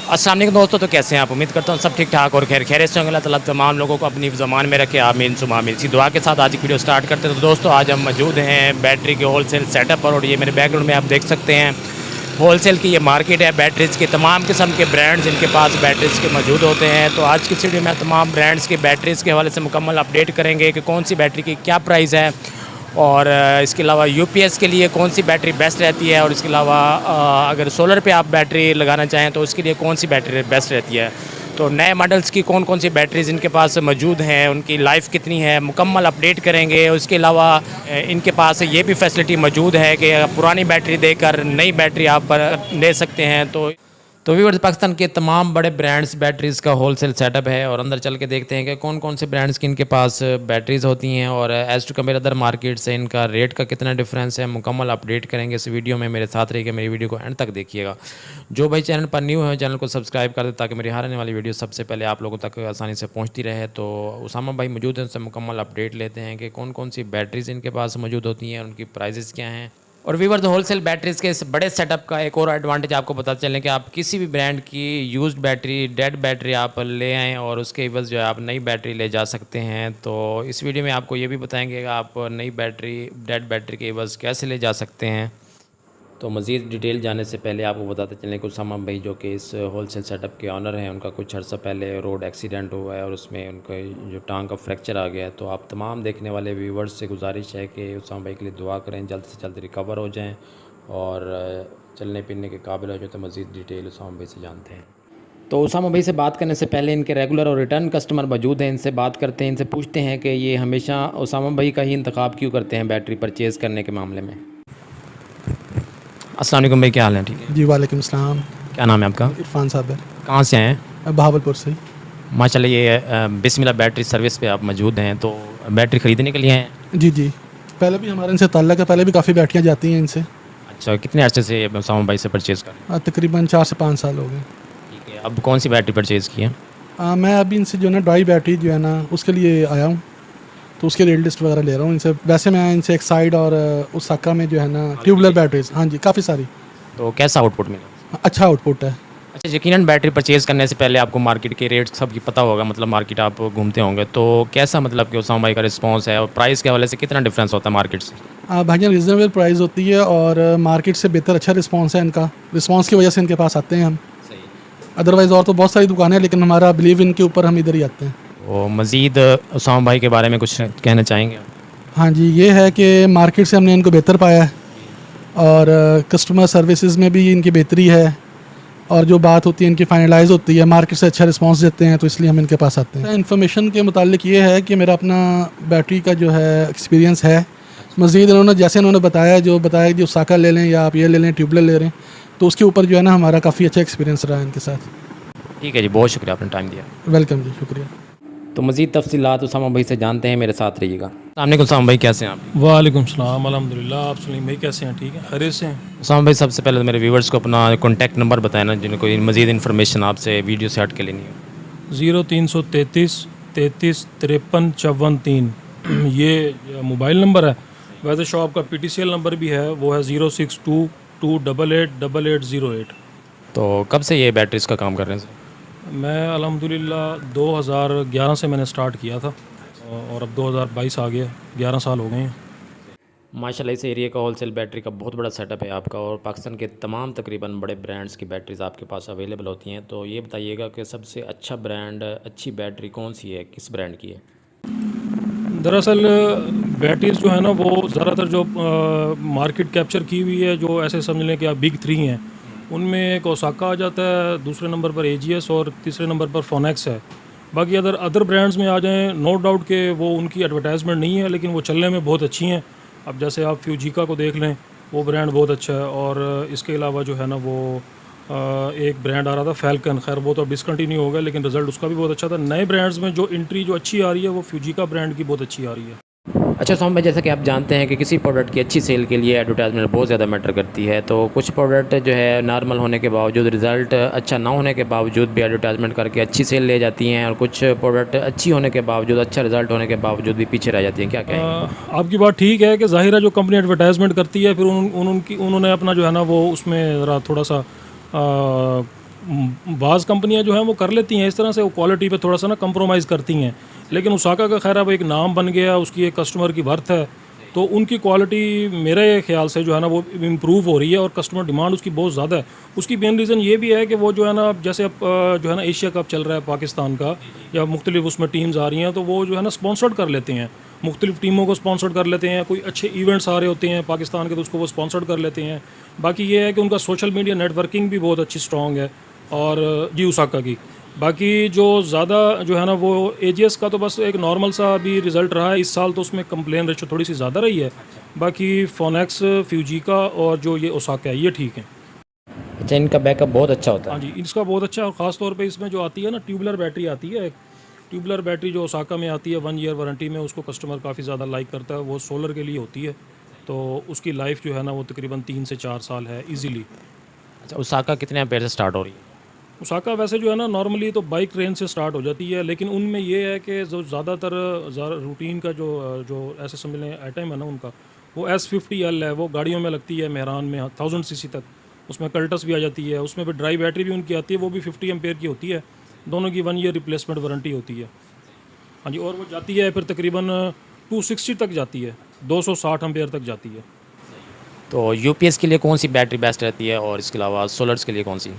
अस्सलाम वालेकुम दोस्तों, तो कैसे हैं आप? उम्मीद करता हूँ सब ठीक ठाक और खैरियत से होंगे। अल्लाह ताला तमाम लोगों को अपनी ज़बान में रखे, आमीन सुमा आमीन। इसी दुआ के साथ आज की वीडियो स्टार्ट करते हैं। तो दोस्तों आज हम मौजूद हैं बैटरी के होलसेल सेटअप पर, और ये मेरे बैकग्राउंड में आप देख सकते हैं होलसेल की ये मार्केट है। बैटरीज़ के तमाम किस्म के ब्रांड्स इनके पास बैटरीज़ के मौजूद होते हैं। तो आज की वीडियो में तमाम ब्रांड्स की बैटरीज़ के हवाले से मुकम्मल अपडेट करेंगे कि कौन सी बैटरी की क्या प्राइस है, और इसके अलावा यूपीएस के लिए कौन सी बैटरी बेस्ट रहती है, और इसके अलावा अगर सोलर पे आप बैटरी लगाना चाहें तो उसके लिए कौन सी बैटरी बेस्ट रहती है। तो नए मॉडल्स की कौन कौन सी बैटरीज़ इनके पास मौजूद हैं, उनकी लाइफ कितनी है, मुकम्मल अपडेट करेंगे। उसके अलावा इनके पास ये भी फैसिलिटी मौजूद है कि पुरानी बैटरी देकर नई बैटरी आप ले सकते हैं। तो व्यूअर्स, पाकिस्तान के तमाम बड़े ब्रांड्स बैटरीज़ का होलसेल सेटअप है, और अंदर चल के देखते हैं कि कौन कौन से ब्रांड्स की इनके पास बैटरीज़ होती हैं, और as to compare other market से इनका रेट का कितना डिफरेंस है। मुकम्मल अपडेट करेंगे इस वीडियो में। मेरे साथ रहिएगा, मेरी वीडियो को एंड तक देखिएगा। जो भाई चैनल पर न्यू है चैनल को सब्सक्राइब कर दे ताकि मेरी हर आने वाली वीडियो सबसे पहले आप लोगों तक आसानी से पहुँचती रहे। तो उसामा भाई मौजूद हैं, उनसे मुकम्मल अपडेट लेते हैं कि कौन कौन सी बैटरीज़ इनके पास मौजूद होती हैं, उनकी प्राइजेज़ क्या हैं। और व्यूअर्स, होलसेल बैटरीज़ के इस बड़े सेटअप का एक और एडवांटेज आपको पता चलें कि आप किसी भी ब्रांड की यूज्ड बैटरी, डेड बैटरी आप ले आएँ और उसके एवज़ जो है आप नई बैटरी ले जा सकते हैं। तो इस वीडियो में आपको ये भी बताएंगे कि आप नई बैटरी, डेड बैटरी के एवज़ कैसे ले जा सकते हैं। तो मज़ीद डिटेल जाने से पहले आपको बताते चलें कि उसामा भाई जो कि इस होलसेल सेटअप के ऑनर हैं, उनका कुछ अर्सा पहले रोड एक्सीडेंट हुआ है और उसमें उनका जो टांग का फ्रैक्चर आ गया है। तो आप तमाम देखने वाले व्यूवर्स से गुजारिश है कि उसामा भाई के लिए दुआ करें, जल्द से जल्द रिकवर हो जाएं और चलने फिरने के काबिल हो जाए। तो मज़ीद डिटेल उसामा भाई से जानते हैं। तो उसामा भाई से बात करने से पहले इनके रेगुलर और रिटर्न कस्टमर मौजूद हैं, इनसे बात करते हैं, इनसे पूछते हैं कि ये हमेशा उसामा भाई का ही इंतखाब क्यों करते हैं बैटरी परचेज़ करने के मामले में। अस्सलाम वालेकुम भाई, क्या हाल है? ठीक है जी, वालेकुम सलाम। क्या नाम है आपका? इरफान साहब है। कहाँ से आए हैं? बहावलपुर से। माशाल्लाह, ये बिस्मिल्लाह बैटरी सर्विस पे आप मौजूद हैं, तो बैटरी ख़रीदने के लिए हैं? जी जी, पहले भी हमारे इनसे ताल्लुक़ है, पहले भी काफ़ी बैटरियाँ जाती हैं इनसे। अच्छा, कितने अर्से से उसामा भाई से परचेज़ कर रहे हैं? तकरीबन 4 से 5 साल हो गए। ठीक है, अब कौन सी बैटरी परचेज़ की है? मैं अभी इनसे जो है ना ड्राई बैटरी जो है ना उसके लिए आया हूँ, तो उसके रेट लिस्ट वगैरह ले रहा हूँ इनसे। वैसे मैं इनसे एक साइड और उसाका में जो है ना ट्यूबुलर बैटरीज, हाँ जी, काफ़ी सारी। तो कैसा आउटपुट मिला? अच्छा आउटपुट है। अच्छा, यकीनन बैटरी परचेज़ करने से पहले आपको मार्केट के रेट सबकी पता होगा, मतलब मार्केट आप घूमते होंगे, तो कैसा मतलब कि उसामा भाई का रिस्पांस है, और प्राइस के हवाले से कितना डिफरेंस होता है मार्केट से? भाईजान रिजनेबल प्राइस होती है और मार्केट से बेहतर अच्छा रिस्पॉन्स है इनका। रिस्पॉन्स की वजह से इनके पास आते हैं हम। सही। अदरवाइज़ और तो बहुत सारी दुकानें हैं, लेकिन हमारा बिलीव इनके ऊपर, हम इधर ही आते हैं। तो मज़ीद उसामा भाई के बारे में कुछ कहना चाहेंगे? हाँ जी, ये है कि मार्केट से हमने इनको बेहतर पाया है, और कस्टमर सर्विसेज में भी इनकी बेहतरी है, और जो बात होती है इनकी फाइनलाइज होती है, मार्केट से अच्छा रिस्पांस देते हैं, तो इसलिए हम इनके पास आते हैं। इन्फॉर्मेशन के मुतालिक ये है कि मेरा अपना बैटरी का जो है एक्सपीरियंस है। मज़ीद इन्होंने जैसे इन्होंने बताया, जो बताया कि उसाका ले लें या आप ये ले लें, ट्यूबुलर ले लें, तो उसके ऊपर जो है ना हमारा काफ़ी अच्छा एक्सपीरियंस रहा है इनके साथ। ठीक है जी, बहुत शुक्रिया आपने टाइम दिया। वेलकम जी, शुक्रिया। तो मज़ीद तफसीलात उसामा भाई से जानते हैं, मेरे साथ रहिएगा। सामने उसामा भाई, कैसे हैं आप? वालेकुम सलाम, अल्हम्दुलिल्लाह। आप सलीम भाई कैसे हैं? ठीक है, खैरियत से हैं? उसामा भाई, सबसे पहले तो मेरे व्यूवर्स को अपना कॉन्टैक्ट नंबर बताएं ना, जिनको मज़ीद इन्फॉर्मेशन आपसे वीडियो से हट के लेनी है। 0333 33 53 54 3 ये मोबाइल नंबर है। वैसे शॉप का PTCL नंबर भी है, वो है 062 288 8808। तो कब से ये बैटरीज़ का काम कर रहे हैं सर? मैं अल्हम्दुलिल्लाह 2011 से मैंने स्टार्ट किया था, और अब 2022 आ गया, 11 साल हो गए हैं। माशाल्लाह, इस एरिया का होलसेल बैटरी का बहुत बड़ा सेटअप है आपका, और पाकिस्तान के तमाम तकरीबन बड़े ब्रांड्स की बैटरीज़ आपके पास अवेलेबल होती हैं। तो ये बताइएगा कि सबसे अच्छा ब्रांड, अच्छी बैटरी कौन सी है, किस ब्रांड की है? दरअसल बैटरीज जो है ना, वो ज़्यादातर जो मार्केट कैप्चर की हुई है, जो ऐसे समझ लें कि आप बिग 3 हैं, उनमें एक ओसाका आ जाता है, दूसरे नंबर पर AGS और तीसरे नंबर पर फोनेक्स है। बाकी अदर ब्रांड्स में आ जाएं, नो डाउट के वो उनकी एडवर्टाइजमेंट नहीं है, लेकिन वो चलने में बहुत अच्छी हैं। अब जैसे आप फ्यूजिका को देख लें, वो ब्रांड बहुत अच्छा है। और इसके अलावा जो है ना, वो एक ब्रांड आ रहा था फैल्कन, खैर वो तो अब डिसकंटिन्यू हो गया, लेकिन रिज़ल्ट उसका भी बहुत अच्छा था। नए ब्रांड्स में जो एंट्री जो अच्छी आ रही है, वो फ्यूजिका ब्रांड की बहुत अच्छी आ रही है। अच्छा उसामा भाई, जैसा कि आप जानते हैं कि किसी प्रोडक्ट की अच्छी सेल के लिए एडवर्टाइजमेंट बहुत ज़्यादा मैटर करती है। तो कुछ प्रोडक्ट जो है नॉर्मल होने के बावजूद, रिज़ल्ट अच्छा ना होने के बावजूद भी एडवर्टाइजमेंट करके अच्छी सेल ले जाती हैं, और कुछ प्रोडक्ट अच्छी होने के बावजूद, अच्छा रिज़ल्ट होने के बावजूद भी पीछे रह जाती हैं। क्या कहें? आपकी बात ठीक है कि ज़ाहिर है जो कंपनी एडवर्टाइजमेंट करती है, फिर उन्होंने अपना जो है ना वो उसमें ज़रा थोड़ा सा बाज़ कंपनियां जो हैं वो कर लेती हैं इस तरह से, वो क्वालिटी पे थोड़ा सा ना कंप्रोमाइज़ करती हैं, लेकिन ओसाका का खैर अब एक नाम बन गया, उसकी एक कस्टमर की वर्थ है, तो उनकी क्वालिटी मेरे ख्याल से जो है ना वो इम्प्रूव हो रही है और कस्टमर डिमांड उसकी बहुत ज़्यादा है। उसकी मेन रीज़न ये भी है कि वो जो है ना, जैसे अब जो है ना एशिया कप चल रहा है पाकिस्तान का, या मुख्तलिफ उसमें टीम्स आ रही हैं, तो वो जो है ना स्पॉन्सर्ड कर लेते हैं, मुख्तलिफ टीमों को स्पॉन्सर्ड कर लेते हैं, कोई अच्छे इवेंट्स आ रहे होते हैं पाकिस्तान के तो उसको वो स्पॉन्सर्ड कर लेते हैं। बाकी ये है कि उनका सोशल मीडिया नेटवर्किंग भी बहुत अच्छी स्ट्रॉन्ग है, और जी ओसाका की। बाकी जो ज़्यादा जो है ना वो एजीएस का तो बस एक नॉर्मल सा अभी रिज़ल्ट रहा है इस साल, तो उसमें कंप्लेन रेशो थोड़ी सी ज़्यादा रही है। बाकी फोनेक्स, फ्यूजिका और जो ये ओसाका है ये ठीक है। अच्छा, इनका बैकअप बहुत अच्छा होता हाँ जी, इसका बहुत अच्छा है, और ख़ास तौर पे इसमें जो आती है ना ट्यूबुलर बैटरी आती है, ट्यूबुलर बैटरी जो ओसाका में आती है 1 ईयर वारंटी में, उसको कस्टमर काफ़ी ज़्यादा लाइक करता है। वो सोलर के लिए होती है, तो उसकी लाइफ जो है ना वो तकरीबन 3 से 4 साल है ईजीली। अच्छा, ओसाका कितने एम्पेयर से स्टार्ट हो रही है? ओसाका वैसे जो है ना नॉर्मली तो बाइक रेंज से स्टार्ट हो जाती है, लेकिन उनमें ये है कि जो ज़्यादातर रूटीन का जो ऐसे समझ लें आइटम है ना उनका, वो S50L है, वो गाड़ियों में लगती है, मेहरान में 1000 सीसी तक, उसमें कल्टस भी आ जाती है, उसमें भी ड्राई बैटरी भी उनकी आती है, वो भी 50 एम्पेयर की होती है, दोनों की 1 ईयर रिप्लेसमेंट वारंटी होती है। हाँ जी, और वो जाती है फिर तकरीबन 260 तक जाती है, 260 एम्पेयर तक जाती है। तो यूपीएस के लिए कौन सी बैटरी बेस्ट रहती है, और इसके अलावा सोलर्स के लिए कौन सी?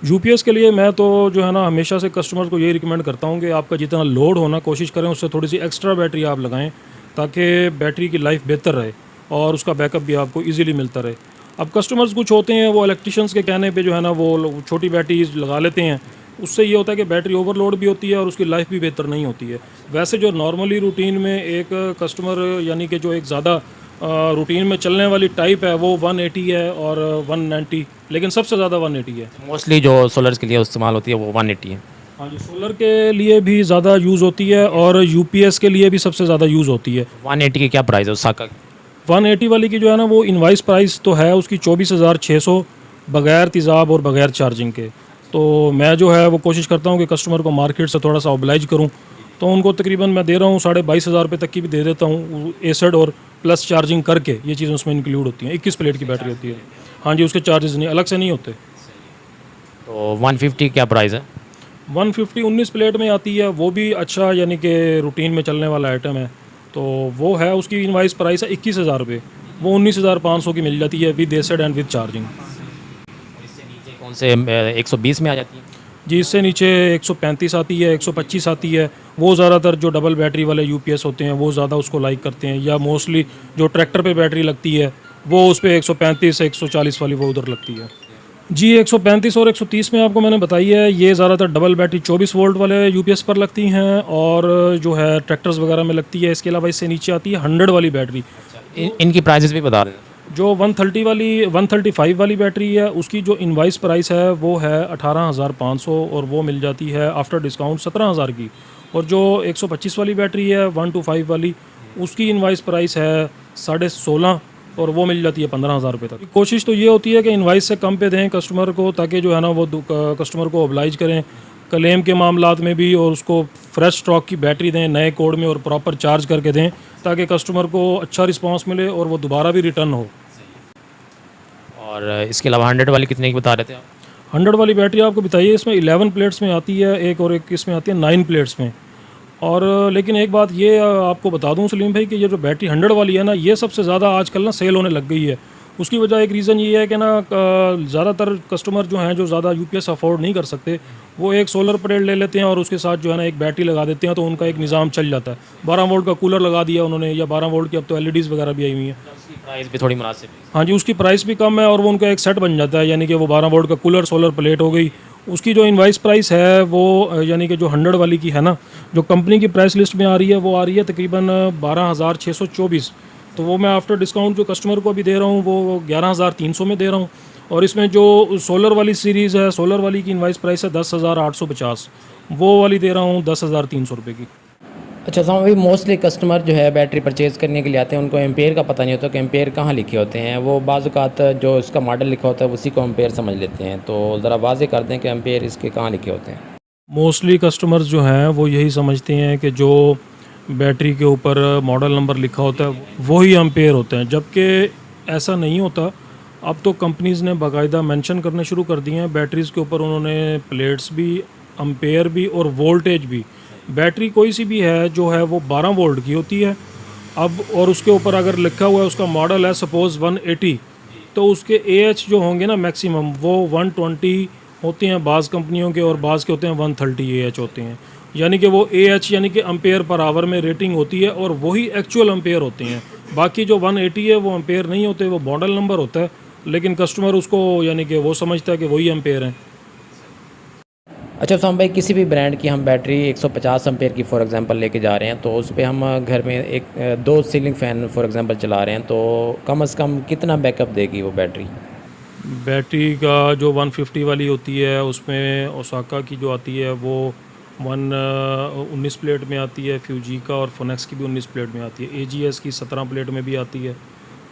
यूपीएस के लिए मैं तो जो है ना हमेशा से कस्टमर को यही रिकमेंड करता हूँ कि आपका जितना लोड होना कोशिश करें उससे थोड़ी सी एक्स्ट्रा बैटरी आप लगाएं, ताकि बैटरी की लाइफ बेहतर रहे और उसका बैकअप भी आपको इजीली मिलता रहे। अब कस्टमर्स कुछ होते हैं वो इलेक्ट्रिशियंस के कहने पे जो है ना वो छोटी बैटरी लगा लेते हैं, उससे ये होता है कि बैटरी ओवरलोड भी होती है और उसकी लाइफ भी बेहतर नहीं होती है। वैसे जो नॉर्मली रूटीन में एक कस्टमर यानी कि जो एक ज़्यादा रूटीन में चलने वाली टाइप है वो 180 है और 190, लेकिन सबसे ज़्यादा 180 है। मोस्टली जो सोलर्स के लिए इस्तेमाल होती है वो 180 है। हाँ जी, सोलर के लिए भी ज़्यादा यूज़ होती है और यूपीएस के लिए भी सबसे ज़्यादा यूज़ होती है। 180 की क्या प्राइस है ओसाका की? 180 वाली की जो है ना वो इनवाइस प्राइस तो है उसकी 24,600 बगैर तेज़ाब और बगैर चार्जिंग के। तो मैं जो है वो कोशिश करता हूँ कि कस्टमर को मार्केट से थोड़ा सा ओबलाइज करूँ, तो उनको तकरीबन मैं दे रहा हूँ 22,500 रुपये तक की भी दे देता हूँ, एसिड और प्लस चार्जिंग करके, ये चीज़ें उसमें इंक्लूड होती हैं। 21 प्लेट की बैटरी होती है। हाँ जी, उसके चार्जेस नहीं अलग से नहीं होते। तो 150 क्या प्राइस है? 150 19 प्लेट में आती है, वो भी अच्छा यानी कि रूटीन में चलने वाला आइटम है, तो वो है उसकी इनवाइस प्राइस है 21,000 रुपये, वो 19,500 की मिल जाती है with acid and with charging. कौन से 120 में आ जाती है? जी, इससे नीचे 135 आती है, 125 आती है। वो ज़्यादातर जो डबल बैटरी वाले यूपीएस होते हैं वो ज़्यादा उसको लाइक करते हैं, या मोस्टली जो ट्रैक्टर पे बैटरी लगती है वो उस पर 135 140 वाली वो उधर लगती है। जी, 135 और 130 में आपको मैंने बताई है, ये ज़्यादातर डबल बैटरी 24 वोल्ट वाले यूपीएस पर लगती हैं और जो है ट्रैक्टर्स वगैरह में लगती है। इसके अलावा इससे नीचे आती है 100 वाली बैटरी। इनकी प्राइसेस भी बता दें। जो 135 वाली बैटरी है उसकी जो इनवाइस प्राइस है वो है 18,500 और वो मिल जाती है आफ्टर डिस्काउंट 17,000 की। और जो 125 वाली बैटरी है 125 वाली, उसकी इनवाइस प्राइस है 16,500 और वो मिल जाती है 15,000 रुपये तक। कोशिश तो ये होती है कि इनवाइस से कम पे दें कस्टमर को, ताकि जो है ना वो कस्टमर को ओबलाइज करें क्लेम के मामलात में भी, और उसको फ्रेश स्टॉक की बैटरी दें नए कोड में और प्रॉपर चार्ज करके दें, ताकि कस्टमर को अच्छा रिस्पांस मिले और वो दोबारा भी रिटर्न हो। और इसके अलावा 100 वाली कितने की बता रहे थे आप? 100 वाली बैटरी आपको बताइए, इसमें 11 प्लेट्स में आती है एक, और एक इसमें आती है 9 प्लेट्स में। और लेकिन एक बात ये आपको बता दूं सलीम भाई कि ये जो बैटरी 100 वाली है ना, ये सबसे ज़्यादा आजकल ना सेल होने लग गई है। उसकी वजह एक रीज़न ये है कि ना ज़्यादातर कस्टमर जो हैं जो ज़्यादा यूपीएस अफोर्ड नहीं कर सकते, वो एक सोलर प्लेट ले लेते हैं और उसके साथ जो है ना एक बैटरी लगा देते हैं, तो उनका एक निज़ाम चल जाता है। 12 वोल्ट का कूलर लगा दिया उन्होंने, या 12 वोल्ट की अब तो एलईडीज़ वगैरह भी आई हुई हैं। उसकी प्राइस भी थोड़ी मुनासिब है। हाँ जी, उसकी प्राइस भी कम है और वो उनका एक सेट बन जाता है, यानी कि वो 12 वोल्ट का कूलर सोलर प्लेट हो गई। उसकी जो इनवाइस प्राइस है वो यानी कि जो 100 वाली की है ना, जो कंपनी की प्राइस लिस्ट में आ रही है वो आ रही है तकरीबन 12,624। तो वो मैं आफ्टर डिस्काउंट जो कस्टमर को अभी दे रहा हूँ वो 11,300 में दे रहा हूँ। और इसमें जो सोलर वाली सीरीज़ है, सोलर वाली की इनवाइस प्राइस है 10,850, वो वाली दे रहा हूँ 10,300 रुपये की। अच्छा, तो अभी मोस्टली कस्टमर जो है बैटरी परचेज़ करने के लिए आते हैं, उनको एम्पेयर का पता नहीं होता कि एम्पेयर कहाँ लिखे होते हैं। वो बाज़-औक़ात जो इसका मॉडल लिखा होता है उसी को एम्पेयर समझ लेते हैं, तो ज़रा वाज़ेह कर दें कि एम्पेयर इसके कहाँ लिखे होते हैं। मोस्टली कस्टमर्स जो हैं वो यही समझते हैं कि जो बैटरी के ऊपर मॉडल नंबर लिखा होता है वही एम्पेयर होते हैं, जबकि ऐसा नहीं होता। अब तो कंपनीज़ ने बाकायदा मेंशन करने शुरू कर दिए हैं बैटरीज़ के ऊपर, उन्होंने प्लेट्स भी, अम्पेयर भी और वोल्टेज भी। बैटरी कोई सी भी है जो है वो 12 वोल्ट की होती है अब, और उसके ऊपर अगर लिखा हुआ है उसका मॉडल है सपोज़ 180, तो उसके AH जो होंगे ना मैक्सिमम वो 120 होते हैं बाज़ कंपनियों के, और बाज़ के होते हैं 130 AH होते हैं। यानी कि वो AH यानी कि अम्पेयर पर आवर में रेटिंग होती है, और वही एक्चुअल अम्पेयर होते हैं। बाकी जो 180 है वो अम्पेयर नहीं होते, वो मॉडल नंबर होता है, लेकिन कस्टमर उसको यानी कि वो समझता है कि वही अम्पेयर हैं। अच्छा उसामा भाई, किसी भी ब्रांड की हम बैटरी 150 एम्पेयर की फॉर एग्जांपल लेके जा रहे हैं, तो उस पे हम घर में एक 2 सीलिंग फ़ैन फॉर एग्जांपल चला रहे हैं, तो कम से कम कितना बैकअप देगी वो बैटरी? बैटरी का जो 150 वाली होती है उसमें ओसाका की जो आती है वो 19 प्लेट में आती है, फ्यूजीका और फोनेक्स की भी 19 प्लेट में आती है, AGS की 17 प्लेट में भी आती है।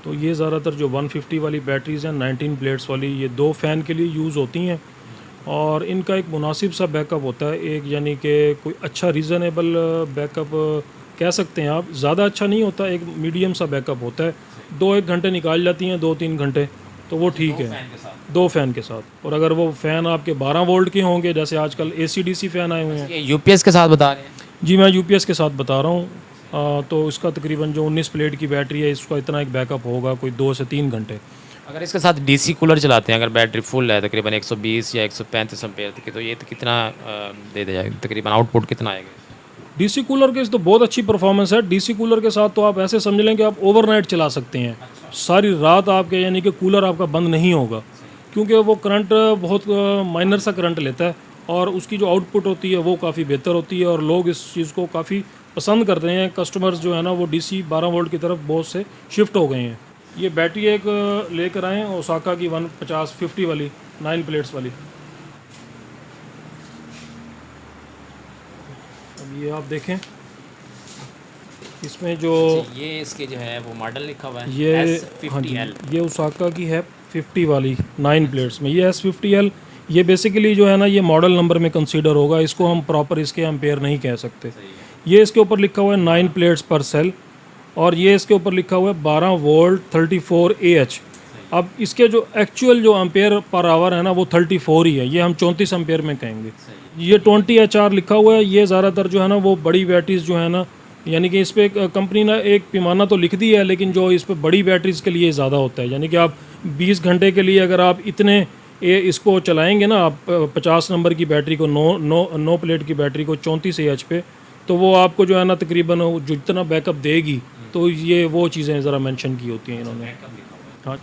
तो ये ज़्यादातर जो 150 वाली बैटरीज़ हैं 19 प्लेट्स वाली, ये 2 फ़ैन के लिए यूज़ होती हैं, और इनका एक मुनासिब सा बैकअप होता है, एक यानी कि कोई अच्छा रीज़नेबल बैकअप कह सकते हैं आप, ज़्यादा अच्छा नहीं होता, एक मीडियम सा बैकअप होता है। 2-1 घंटे निकाल जाती हैं, 2-3 घंटे, तो वो ठीक है 2 फ़ैन के साथ। और अगर वो फ़ैन आपके 12 वोल्ट के होंगे, जैसे आजकल AC/DC फ़ैन आए हुए हैं। ये UPS के साथ बता रहे हैं? जी मैं UPS के साथ बता रहा हूँ। तो इसका तकरीबन जो 19 प्लेट की बैटरी है इसका इतना एक बैकअप होगा कोई 2 से 3 घंटे। अगर इसके साथ DC कूलर चलाते हैं, अगर बैटरी फुल है तकरीबन 120 या 135 एम्पेयर की, तो ये तो कितना दे दे जाएगा, तकरीबन आउटपुट कितना आएगा? DC कूलर के तो बहुत अच्छी परफॉर्मेंस है। DC कूलर के साथ तो आप ऐसे समझ लें कि आप ओवरनाइट चला सकते हैं, सारी रात आपके यानी कि कूलर आपका बंद नहीं होगा, क्योंकि वो करंट बहुत माइनर सा करंट लेता है, और उसकी जो आउटपुट होती है वो काफ़ी बेहतर होती है, और लोग इस चीज़ को काफ़ी पसंद करते हैं। कस्टमर्स जो है ना वो DC 12 वोल्ट की तरफ बहुत से शिफ्ट हो गए हैं। ये बैटरी एक लेकर आए हैं ओसाका की 150 वाली 9 प्लेट्स वाली। अब ये आप देखें, इसमें जो ये इसके जो है वो मॉडल लिखा हुआ है ये हाँ जी, S50L। ये ओसाका की है 50 वाली 9 प्लेट्स में। ये S50L ये बेसिकली जो है ना ये मॉडल नंबर में कंसीडर होगा, इसको हम प्रॉपर इसके एम्पेयर नहीं कह सकते। ये इसके ऊपर लिखा हुआ है 9 प्लेट्स पर सेल, और ये इसके ऊपर लिखा हुआ है 12 वोल्ट 34 AH। अब इसके जो एक्चुअल जो एम्पेयर पर आवर है ना वो 34 ही है, ये हम 34 एम्पेयर में कहेंगे। ये 20 HR लिखा हुआ है। ये ज़्यादातर जो है ना वो बड़ी बैटरीज जो है ना, यानी कि इस पर कंपनी ने एक पैमाना तो लिख दी है, लेकिन जो इस पर बड़ी बैटरीज के लिए ज़्यादा होता है, यानी कि आप 20 घंटे के लिए अगर आप इतने इसको चलाएंगे ना, आप 50 नंबर की बैटरी को 9 प्लेट की बैटरी को 34 AH पे, तो वो आपको जो है ना तकरीबन जो जितना बैकअप देगी, तो ये वो चीज़ें ज़रा मेंशन की होती हैं इन्होंने। हाँ,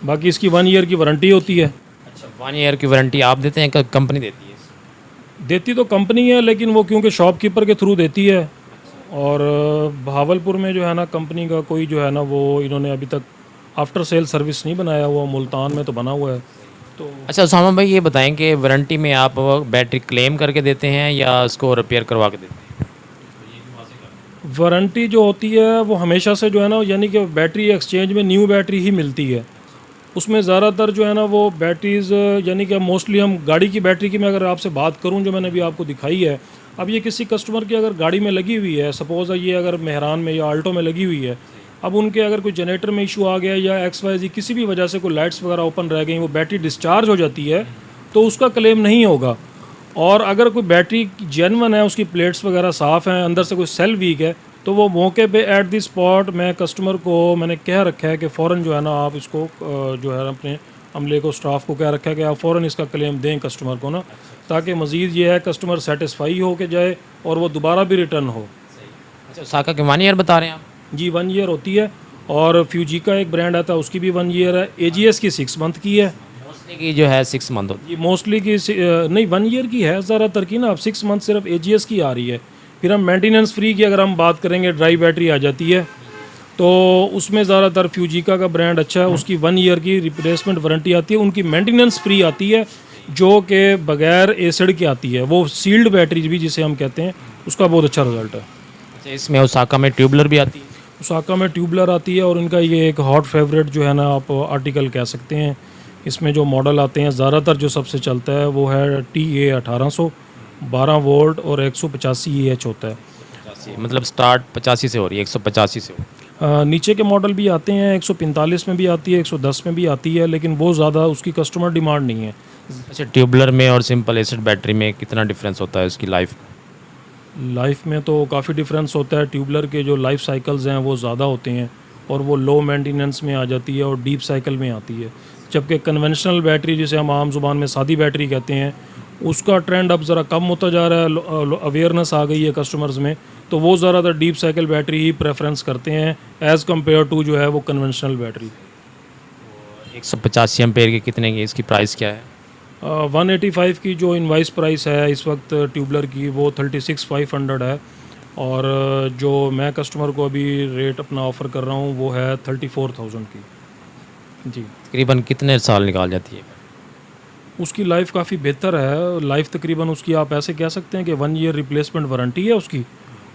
बाकी इसकी 1 ईयर की वारंटी होती है। अच्छा, 1 ईयर की वारंटी आप देते हैं, कंपनी देती है? देती तो कंपनी है, लेकिन वो क्योंकि शॉपकीपर के थ्रू देती है, और भावलपुर में जो है ना कंपनी का कोई जो है ना वो इन्होंने अभी तक आफ्टर सेल सर्विस नहीं बनाया हुआ, मुल्तान में तो बना हुआ है। तो अच्छा उसामा भाई, ये बताएं कि वारंटी में आप बैटरी क्लेम करके देते हैं या उसको रिपेयर करवा के देते हैं? वारंटी जो होती है वो हमेशा से जो है ना, यानी कि बैटरी एक्सचेंज में न्यू बैटरी ही मिलती है। उसमें ज़्यादातर जो है ना वो बैटरीज़, यानी कि मोस्टली हम गाड़ी की बैटरी की मैं अगर आपसे बात करूं जो मैंने अभी आपको दिखाई है, अब ये किसी कस्टमर की अगर गाड़ी में लगी हुई है, सपोज़ ये अगर मेहरान में या आल्टो में लगी हुई है, अब उनके अगर कोई जनरेटर में इशू आ गया या XYZ किसी भी वजह से कोई लाइट्स वगैरह ओपन रह गई, वो बैटरी डिस्चार्ज हो जाती है, तो उसका क्लेम नहीं होगा। और अगर कोई बैटरी जेन्युइन है, उसकी प्लेट्स वगैरह साफ़ हैं, अंदर से कोई सेल वीक है, तो वो मौके पे एट द स्पॉट मैं कस्टमर को मैंने कह रखा है कि फ़ौरन जो है ना आप इसको जो है अपने अमले को, स्टाफ को कह रखा है कि आप फ़ौरन इसका क्लेम दें कस्टमर को ना, ताकि मज़ीद ये है कस्टमर सेटिस्फाई हो के जाए और वो दोबारा भी रिटर्न हो। अच्छा, ओसाका के 1 ईयर बता रहे हैं आप? जी 1 ईयर होती है, और फ्यूजीका एक ब्रांड आता है उसकी भी 1 ईयर है, AGS की 6 मंथ की है। मोस्टली की जो है 6 मंथ होती ये मोस्टली की नहीं 1 ईयर की है ज़्यादातर की ना, अब 6 मंथ सिर्फ AGS की आ रही है। फिर हम मेंटेनेंस फ्री की अगर हम बात करेंगे, ड्राई बैटरी आ जाती है, तो उसमें ज़्यादातर फ्यूजीका का ब्रांड अच्छा है, उसकी 1 ईयर की रिप्लेसमेंट वारंटी आती है, उनकी मेंटेनेंस फ्री आती है, जो कि बगैर एसिड की आती है, वो सील्ड बैटरी भी जिसे हम कहते हैं, उसका बहुत अच्छा रिजल्ट है। अच्छा, इसमें ओसाका में ट्यूबलर भी आती है? ओसाका में ट्यूबलर आती है, और इनका ये एक हॉट फेवरेट जो है ना आप आर्टिकल कह सकते हैं। इसमें जो मॉडल आते हैं ज़्यादातर जो सबसे चलता है वो है TA 1800 12 वोल्ट और 185 AH होता है। 85, मतलब स्टार्ट 85 से हो रही है, 185 से हो। नीचे के मॉडल भी आते हैं, 145 में भी आती है, 110 में भी आती है, लेकिन वो ज़्यादा उसकी कस्टमर डिमांड नहीं है। अच्छा, ट्यूबलर में और सिंपल एसिड बैटरी में कितना डिफरेंस होता है उसकी लाइफ में तो काफ़ी डिफरेंस होता है। ट्यूबलर के जो लाइफ साइकिल्स हैं वो ज़्यादा होते हैं और वो लो मेंटेनेंस में आ जाती है और डीप साइकिल में आती है, जबकि कन्वेंशनल बैटरी, जिसे हम आम जुबान में सादी बैटरी कहते हैं, उसका ट्रेंड अब ज़रा कम होता जा रहा है। अवेयरनेस आ गई है कस्टमर्स में, तो वो ज़्यादातर डीप साइकिल बैटरी ही प्रेफरेंस करते हैं एज़ कम्पेयर टू जो है वो कन्वेंशनल बैटरी। 185 एम्पेयर की कितने की इसकी प्राइस क्या है? 185 की जो इनवाइस प्राइस है इस वक्त ट्यूबलर की वो 36,500 है, और जो मैं कस्टमर को अभी रेट अपना ऑफ़र कर रहा हूँ वो है 34,000 की। जी, तकरीबन कितने साल निकाल जाती है? उसकी लाइफ काफ़ी बेहतर है। लाइफ तकरीबन उसकी आप ऐसे कह सकते हैं कि 1 ईयर रिप्लेसमेंट वारंटी है उसकी,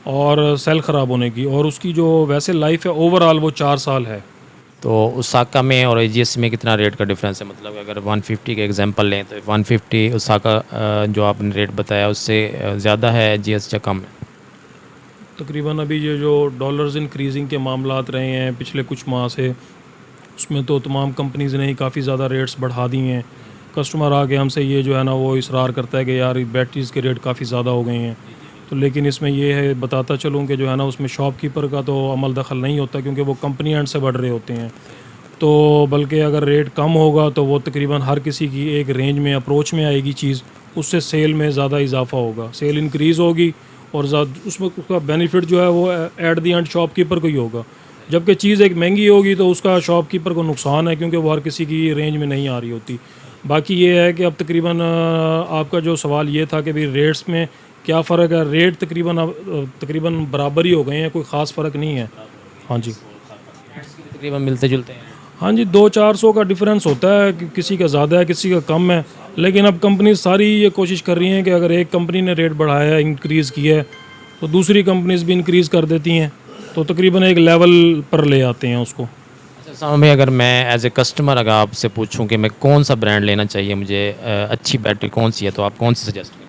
और सेल ख़राब होने की, और उसकी जो वैसे लाइफ है ओवरऑल वो 4 साल है। तो ओसाका में और एजीएस में कितना रेट का डिफरेंस है? मतलब अगर 150 के एग्जांपल लें तो 150 ओसाका जो आपने रेट बताया उससे ज़्यादा है एजीएस या कम है? तकरीबन अभी ये जो डॉलर्स इंक्रीजिंग के मामलात रहे हैं पिछले कुछ माह से, उसमें तो तमाम कंपनीज़ ने ही काफ़ी ज़्यादा रेट्स बढ़ा दिए हैं। कस्टमर आके हमसे ये जो है ना वो इसरार करता है कि यार बैटरीज़ के रेट काफ़ी ज़्यादा हो गए हैं, तो लेकिन इसमें ये है, बताता चलूँ कि जो है ना उसमें शॉपकीपर का तो अमल दखल नहीं होता, क्योंकि वो कंपनी एंड से बढ़ रहे होते हैं। तो बल्कि अगर रेट कम होगा तो वो तकरीबन हर किसी की एक रेंज में अप्रोच में आएगी चीज़, उससे सेल में ज़्यादा इजाफा होगा, सेल इंक्रीज़ होगी, और उसमें उसका बेनिफिट जो है वो एट दी एंड शॉपकीपर को ही होगा। जबकि चीज़ एक महंगी होगी तो उसका शॉपकीपर को नुकसान है, क्योंकि वो हर किसी की रेंज में नहीं आ रही होती। बाकी ये है कि अब तकरीबन आपका जो सवाल ये था कि भाई रेट्स में क्या फ़र्क है, रेट तकरीबन बराबर ही हो गए हैं, कोई ख़ास फ़र्क नहीं है। हाँ जी, तकरीबन मिलते जुलते हैं। हाँ जी, 200-400 का डिफरेंस होता है, किसी का ज़्यादा है किसी का कम है, लेकिन अब कंपनी सारी ये कोशिश कर रही हैं कि अगर एक कंपनी ने रेट बढ़ाया है, इंक्रीज़ किया है, तो दूसरी कंपनीज़ भी इंक्रीज़ कर देती हैं, तो तकरीबन एक लेवल पर ले आते हैं उसको। अच्छा सामा भाई, अगर मैं एज ए कस्टमर अगर आपसे पूछूं कि मैं कौन सा ब्रांड लेना चाहिए मुझे, अच्छी बैटरी कौन सी है, तो आप कौन सी सजेस्ट करेंगे?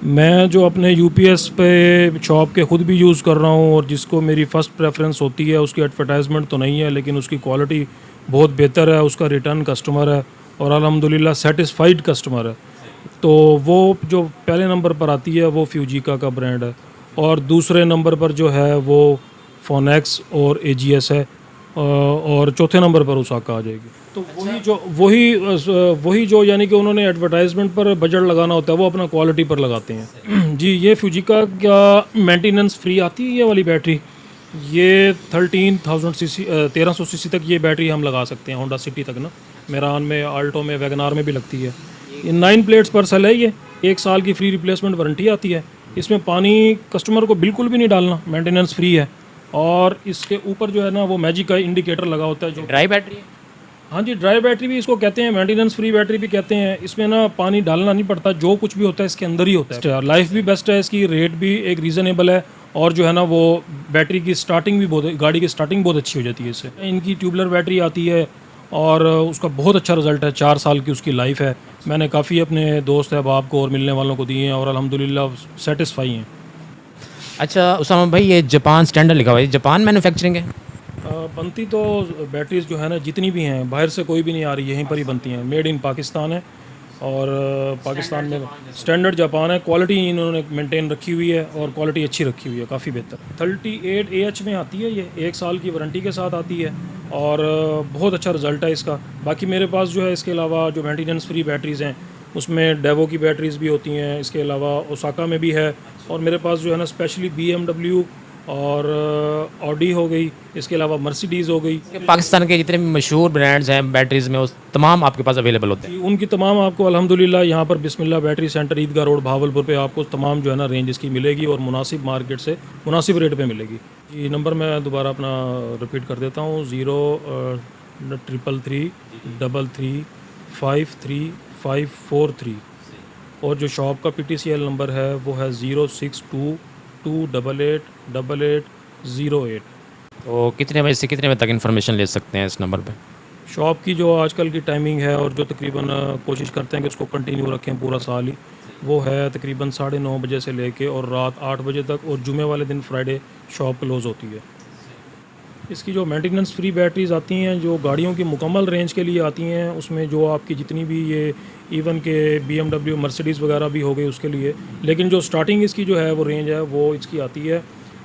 मैं जो अपने यूपीएस पे शॉप के ख़ुद भी यूज़ कर रहा हूँ और जिसको मेरी फ़र्स्ट प्रेफरेंस होती है, उसकी एडवर्टाइजमेंट तो नहीं है लेकिन उसकी क्वालिटी बहुत बेहतर है, उसका रिटर्न कस्टमर है और अल्हम्दुलिल्लाह सेटिस्फाइड कस्टमर है, तो वो जो पहले नंबर पर आती है वो फ्यूजिका का ब्रांड है, और दूसरे नंबर पर जो है वो फोनेक्स और एजीएस है, और चौथे नंबर पर ओसाका आ जाएगी। तो वही जो यानी कि उन्होंने एडवर्टाइजमेंट पर बजट लगाना होता है वो अपना क्वालिटी पर लगाते हैं। जी, ये फ्यूजिका का मेंटेनेंस फ्री आती है ये वाली बैटरी, ये 1300 सीसी तक ये बैटरी हम लगा सकते हैं, होंडा सिटी तक ना, मेरान में, आल्टो में, वैगनार में भी लगती है। ये 9 प्लेट्स पर सेल है, ये 1 साल की फ्री रिप्लेसमेंट वारंटी आती है। इसमें पानी कस्टमर को बिल्कुल भी नहीं डालना, मेंटेनेंस फ्री है, और इसके ऊपर जो है ना वो मैजिक का इंडिकेटर लगा होता है जो ड्राई बैटरी है? हाँ जी, ड्राई बैटरी भी इसको कहते हैं, मेंटेनेंस फ्री बैटरी भी कहते हैं। इसमें ना पानी डालना नहीं पड़ता, जो कुछ भी होता है इसके अंदर ही होता है। लाइफ भी बेस्ट है इसकी, रेट भी एक रीज़नेबल है, और जो है ना वो बैटरी की स्टार्टिंग भी गाड़ी की स्टार्टिंग बहुत अच्छी हो जाती है इससे। इनकी ट्यूबलर बैटरी आती है और उसका बहुत अच्छा रिजल्ट है, 4 साल की उसकी लाइफ है। मैंने काफ़ी अपने दोस्त अहबाब को और मिलने वालों को दिए हैं और अल्हम्दुलिल्लाह सेटिस्फाई हैं। अच्छा उसामा भाई, ये जापान स्टैंडर्ड लिखा हुआ है, जापान मैन्युफैक्चरिंग है? बनती तो बैटरीज जो है ना जितनी भी हैं बाहर से कोई भी नहीं आ रही, यहीं पर ही बनती हैं, मेड इन पाकिस्तान है, और पाकिस्तान में स्टैंडर्ड जापान है। क्वालिटी इन्होंने मेंटेन रखी हुई है और क्वालिटी अच्छी रखी हुई है, काफ़ी बेहतर। 38 AH में आती है, ये 1 साल की वारंटी के साथ आती है और बहुत अच्छा रिज़ल्ट है इसका। बाकी मेरे पास जो है इसके अलावा जो मेंटेनेंस फ्री बैटरीज़ हैं उसमें डेवो की बैटरीज़ भी होती हैं, इसके अलावा ओसाका में भी है, और मेरे पास जो है ना स्पेशली BMW और ऑडी हो गई, इसके अलावा मर्सिडीज़ हो गई। पाकिस्तान के जितने भी मशहूर ब्रांड्स हैं बैटरीज़ में, उस तमाम आपके पास अवेलेबल होते हैं? उनकी तमाम आपको अल्हम्दुलिल्लाह यहाँ पर बिस्मिल्लाह बैटरी सेंटर ईदगाह रोड भावलपुर पे आपको तमाम जो है ना रेंज इसकी मिलेगी और मुनासिब मार्केट से मुनासिब रेट पे मिलेगी। ये नंबर मैं दोबारा अपना रिपीट कर देता हूँ, 03333533543, और जो शॉप का PTCL नंबर है वो है 062288808। तो कितने बजे से कितने बजे तक इन्फॉर्मेशन ले सकते हैं इस नंबर पे? शॉप की जो आजकल की टाइमिंग है और जो तकरीबन कोशिश करते हैं कि उसको कंटिन्यू रखें पूरा साल ही, वो है तकरीबन 9:30 बजे से लेके और रात 8 बजे तक, और जुमे वाले दिन फ्राइडे शॉप क्लोज़ होती है। इसकी जो मेंटेनेंस फ्री बैटरीज आती हैं जो गाड़ियों की मुकम्मल रेंज के लिए आती हैं, उसमें जो आपकी जितनी भी ये इवन के BMW मर्सिडीज़ वगैरह भी हो गई उसके लिए, लेकिन जो स्टार्टिंग इसकी जो है वो रेंज है वो इसकी आती है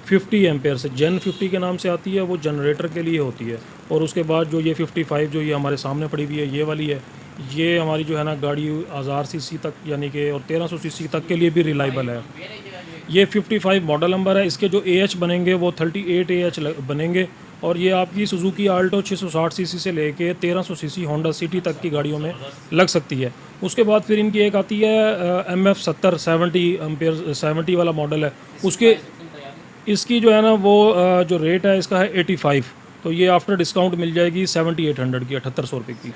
50 एम्पेयर से। जेन 50 के नाम से आती है, वो जनरेटर के लिए होती है। और उसके बाद जो ये 55 जो ये हमारे सामने पड़ी हुई है ये वाली है, ये हमारी जो है ना गाड़ी 1000 सीसी तक यानी कि और 1300 सीसी तक के लिए भी रिलायबल है। ये 55 मॉडल नंबर है। इसके जो AH बनेंगे वो 38 AH बनेंगे। और ये आपकी सुजुकी आल्टो 660 सीसी से लेके 1300 सीसी होंडा सिटी तक की गाड़ियों में लग सकती है। उसके बाद फिर इनकी एक आती है MF 70 70 एम्पेयर 70 वाला मॉडल है। उसके इसकी जो है ना वो जो रेट है इसका है 85, तो ये आफ्टर डिस्काउंट मिल जाएगी 7800 की, 7800 रुपये की।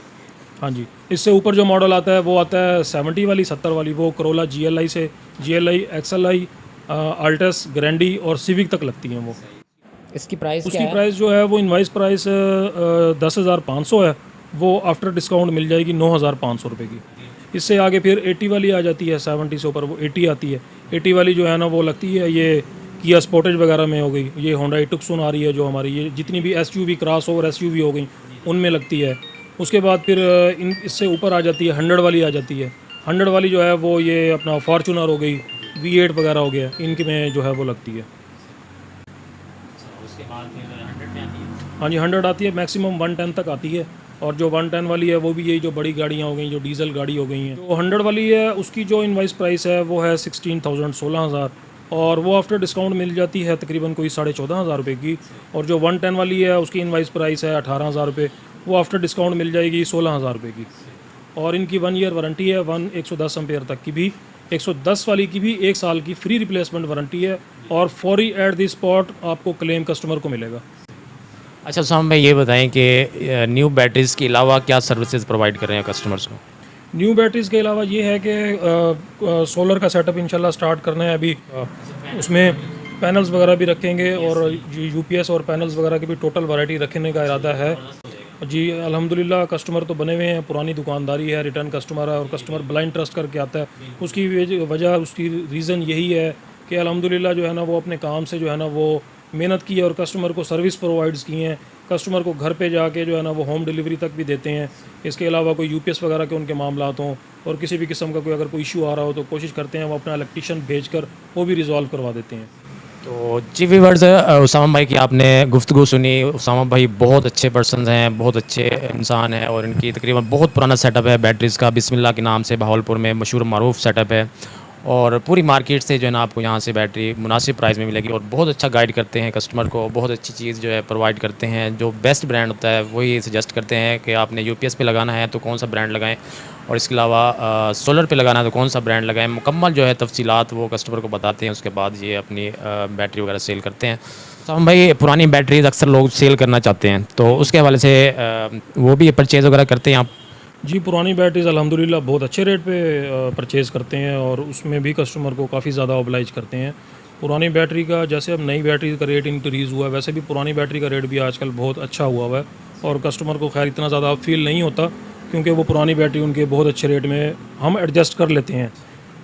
हाँ जी, इससे ऊपर जो मॉडल आता है वो आता है 70 वाली 70 वाली, वो करोला GLI से GLI XLI अल्टस ग्रैंडी और सिविक तक लगती हैं वो। इसकी प्राइस उसकी प्राइस जो है वो इनवाइस प्राइस 10,500 है, वो आफ्टर डिस्काउंट मिल जाएगी 9,500 रुपये की। इससे आगे फिर 80 वाली आ जाती है, 70 से ऊपर वो 80 आती है। 80 वाली जो है ना वो लगती है ये किया स्पोर्टेज वगैरह में हो गई, ये होंडा टुक्सन आ रही है जो हमारी, ये जितनी भी SUV क्रॉस ओवर SUV हो गई उनमें लगती है। उसके बाद फिर इससे ऊपर आ जाती है 100 वाली आ जाती है। 100 वाली जो है वो ये अपना फॉर्चूनर हो गई, V8 वगैरह हो गया, इनके में जो है वो लगती है। हाँ जी, 100 आती है, मैक्सिमम 110 तक आती है। और जो 110 वाली है वो भी यही जो बड़ी गाड़ियाँ हो गई, जो डीजल गाड़ी हो गई हैं। जो 100 वाली है उसकी जो इनवाइस प्राइस है वो है 16,000 16,000, और वो आफ्टर डिस्काउंट मिल जाती है तकरीबन कोई 14,500 रुपये की। और जो 110 वाली है उसकी इनवाइस प्राइस है 18,000 रुपये, वो आफ्टर डिस्काउंट मिल जाएगी 16,000 रुपये की। और इनकी 1 ईयर वारंटी है, 110 एम्पेयर तक की भी। 110 वाली की भी 1 साल की फ्री रिप्लेसमेंट वारंटी है, और फौरी एट द स्पॉट आपको क्लेम कस्टमर को मिलेगा। अच्छा उसामा भाई, ये बताएं कि न्यू बैटरीज़ के अलावा क्या सर्विसेज प्रोवाइड कर रहे हैं कस्टमर्स को? न्यू बैटरीज़ के अलावा ये है कि सोलर का सेटअप इंशाल्लाह स्टार्ट करना है अभी। उसमें पैनल्स वगैरह भी रखेंगे, और UPS और पैनल्स वगैरह की भी टोटल वैरायटी रखने का इरादा है जी। अल्हम्दुलिल्लाह कस्टमर तो बने हुए हैं, पुरानी दुकानदारी है, रिटर्न कस्टमर है, और कस्टमर ब्लाइंड ट्रस्ट करके आता है। उसकी वजह उसकी रीज़न यही है कि अल्हम्दुलिल्लाह जो है ना वो अपने काम से जो है ना वो मेहनत की है, और कस्टमर को सर्विस प्रोवाइड्स की हैं। कस्टमर को घर पे जाके जो है ना वो होम डिलीवरी तक भी देते हैं। इसके अलावा कोई UPS वगैरह के उनके मामलात हों, और किसी भी किस्म का कोई अगर कोई इशू आ रहा हो तो कोशिश करते हैं वो अपना इलेक्ट्रीशियन भेजकर वो भी रिजॉल्व करवा देते हैं। तो जी व्यूअर्स, उसामा भाई की आपने गुफ्तगू सुनी। उसामा भाई बहुत अच्छे पर्सन हैं, बहुत अच्छे इंसान हैं, और इनकी तकरीबन बहुत पुराना सेटअप है बैटरीज़ का। बिस्मिल्लाह के नाम से बहावलपुर में मशहूर मारूफ सेटअप है, और पूरी मार्केट से जो है ना आपको यहाँ से बैटरी मुनासिब प्राइस में मिलेगी, और बहुत अच्छा गाइड करते हैं कस्टमर को, बहुत अच्छी चीज़ जो है प्रोवाइड करते हैं। जो बेस्ट ब्रांड होता है वही सजेस्ट करते हैं कि आपने UPS पे लगाना है तो कौन सा ब्रांड लगाएं, और इसके अलावा सोलर पे लगाना है तो कौन सा ब्रांड लगाएं। मुकम्मल जो है तफसीलात वो कस्टमर को बताते हैं, उसके बाद ये अपनी बैटरी वगैरह सेल करते हैं। तो हम भाई पुरानी बैटरीज अक्सर लोग सेल करना चाहते हैं, तो उसके हवाले से वो भी परचेज़ वगैरह करते हैं आप? जी, पुरानी बैटरीज़ अल्हम्दुलिल्लाह बहुत अच्छे रेट पे परचेज़ करते हैं, और उसमें भी कस्टमर को काफ़ी ज़्यादा ऑब्लाइज करते हैं। पुरानी बैटरी का जैसे अब नई बैटरी का रेट इंक्रीज़ हुआ है, वैसे भी पुरानी बैटरी का रेट भी आजकल बहुत अच्छा हुआ है, और कस्टमर को खैर इतना ज़्यादा फील नहीं होता, क्योंकि वो पुरानी बैटरी उनके बहुत अच्छे रेट में हम एडजस्ट कर लेते हैं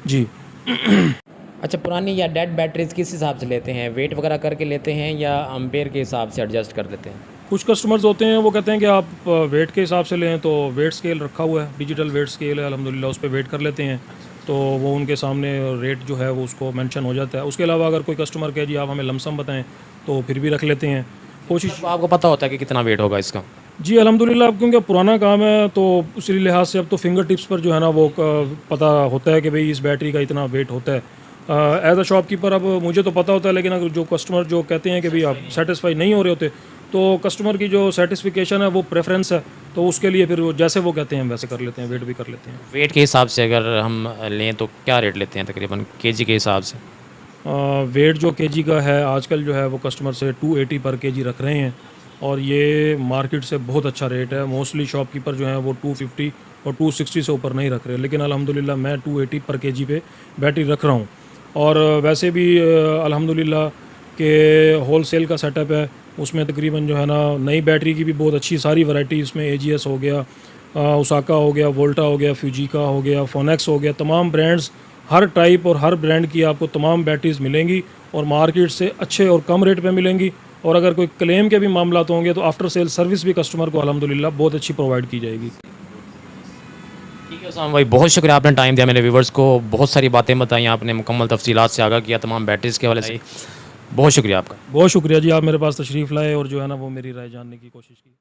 जी। अच्छा, पुरानी या डेड बैटरीज किस हिसाब से लेते हैं? वेट वगैरह करके लेते हैं या एम्पेयर के हिसाब से एडजस्ट कर लेते हैं? कुछ कस्टमर्स होते हैं वो कहते हैं कि आप वेट के हिसाब से लें, तो वेट स्केल रखा हुआ है, डिजिटल वेट स्केल है अल्हम्दुलिल्लाह, उस पर वेट कर लेते हैं, तो वो उनके सामने रेट जो है वो उसको मेंशन हो जाता है। उसके अलावा अगर कोई कस्टमर कहे जी आप हमें लमसम बताएं, तो फिर भी रख लेते हैं कोशिश। तो आपको पता होता है कि कितना वेट होगा इसका? जी अल्हम्दुलिल्लाह, अब क्योंकि पुराना काम है तो उसी लिहाज से अब तो फिंगर टिप्स पर जो है ना वो पता होता है कि भाई इस बैटरी का इतना वेट होता है। एज अ शॉपकीपर अब मुझे तो पता होता है, लेकिन अगर जो कस्टमर जो कहते हैं कि भाई आप सेटिस्फाई नहीं हो रहे होते, तो कस्टमर की जो सेटिस्फिकेशन है वो प्रेफरेंस है, तो उसके लिए फिर जैसे वो कहते हैं वैसे कर लेते हैं, वेट भी कर लेते हैं। वेट के हिसाब से अगर हम लें तो क्या रेट लेते हैं तकरीबन केजी के हिसाब से? वेट जो केजी का है आजकल जो है वो कस्टमर से 280 पर केजी रख रहे हैं, और ये मार्केट से बहुत अच्छा रेट है। मोस्टली शॉपकीपर जो है वो 250 और 260 से ऊपर नहीं रख रहे, लेकिन अल्हम्दुलिल्लाह मैं 280 पर केजी पे बैटरी रख रहा हूँ। और वैसे भी अल्हम्दुलिल्लाह के होल सेल का सेटअप है, उसमें तकरीबन जो है ना नई बैटरी की भी बहुत अच्छी सारी वैरायटी, इसमें AGS हो गया, ओसाका हो गया, वोल्टा हो गया, फ्यूजिका हो गया, फोनेक्स हो गया, तमाम ब्रांड्स, हर टाइप और हर ब्रांड की आपको तमाम बैटरीज मिलेंगी, और मार्केट से अच्छे और कम रेट पे मिलेंगी, और अगर कोई क्लेम के भी मामला होंगे तो आफ्टर सेल सर्विस भी कस्टमर को अल्हम्दुलिल्लाह बहुत अच्छी प्रोवाइड की जाएगी। ठीक है उसामा भाई, बहुत शुक्रिया आपने टाइम दिया मेरे व्यूवर्स को, बहुत सारी बातें बताई आपने, मुकम्मल तफसीलात से आगाह किया तमाम बैटरीज़ के हवाले से। बहुत शुक्रिया आपका। बहुत शुक्रिया जी, आप मेरे पास तशरीफ़ लाए और जो है ना वो मेरी राय जानने की कोशिश की।